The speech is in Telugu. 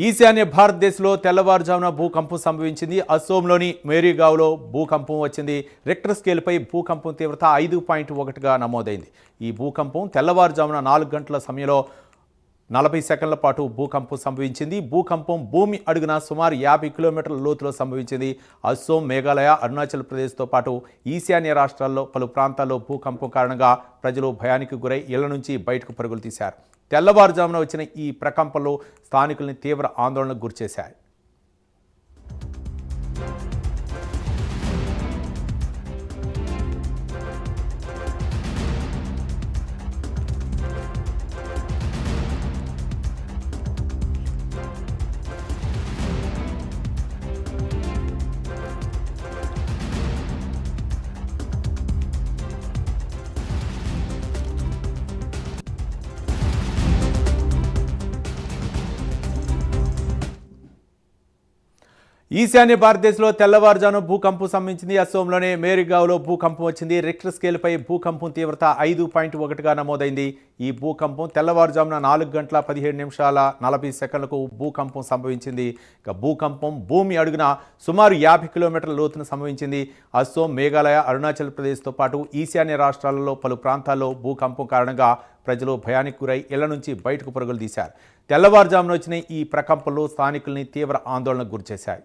ఈశాన్య భారతదేశంలో తెల్లవారుజామున భూకంపం సంభవించింది. అస్సోంలోని మేరీగావ్లో భూకంపం వచ్చింది. రిక్టర్ స్కేల్పై భూకంపం తీవ్రత 5.1గా నమోదైంది. ఈ భూకంపం తెల్లవారుజామున 4 గంటల సమయంలో 40 సెకండ్ల పాటు భూకంపం సంభవించింది. భూకంపం భూమి అడుగున సుమారు 50 కిలోమీటర్ల లోతులో సంభవించింది. అస్సోం, మేఘాలయ, అరుణాచల్ ప్రదేశ్తో పాటు ఈశాన్య రాష్ట్రాల్లో పలు ప్రాంతాల్లో భూకంపం కారణంగా ప్రజలు భయానికి గురై ఇళ్ల నుంచి బయటకు పరుగులు తీశారు. తెల్లవారుజామున వచ్చిన ఈ ప్రకంపనలు స్థానికుల్ని తీవ్ర ఆందోళనకు గురిచేశాయి. ఈశాన్య భారతదేశంలో తెల్లవారుజామున భూకంపం సంభవించింది. అస్సోంలోని మేరీగావ్లో భూకంపం వచ్చింది. రిక్టర్ స్కేల్పై భూకంపం తీవ్రత 5.1గా నమోదైంది. ఈ భూకంపం తెల్లవారుజామున 4 గంటల 17 నిమిషాల 40 సెకండ్లకు భూకంపం సంభవించింది. ఇక భూకంపం భూమి అడుగున సుమారు 50 కిలోమీటర్ల లోతున సంభవించింది. అస్సోం, మేఘాలయ, అరుణాచల్ ప్రదేశ్తో పాటు ఈశాన్య రాష్ట్రాలలో పలు ప్రాంతాల్లో భూకంపం కారణంగా ప్రజలు భయానికి గురై ఇళ్ల నుంచి బయటకు పరుగులు తీశారు. తెల్లవారుజామున వచ్చిన ఈ ప్రకంపనలు స్థానికుల్ని తీవ్ర ఆందోళనకు గురిచేశాయి.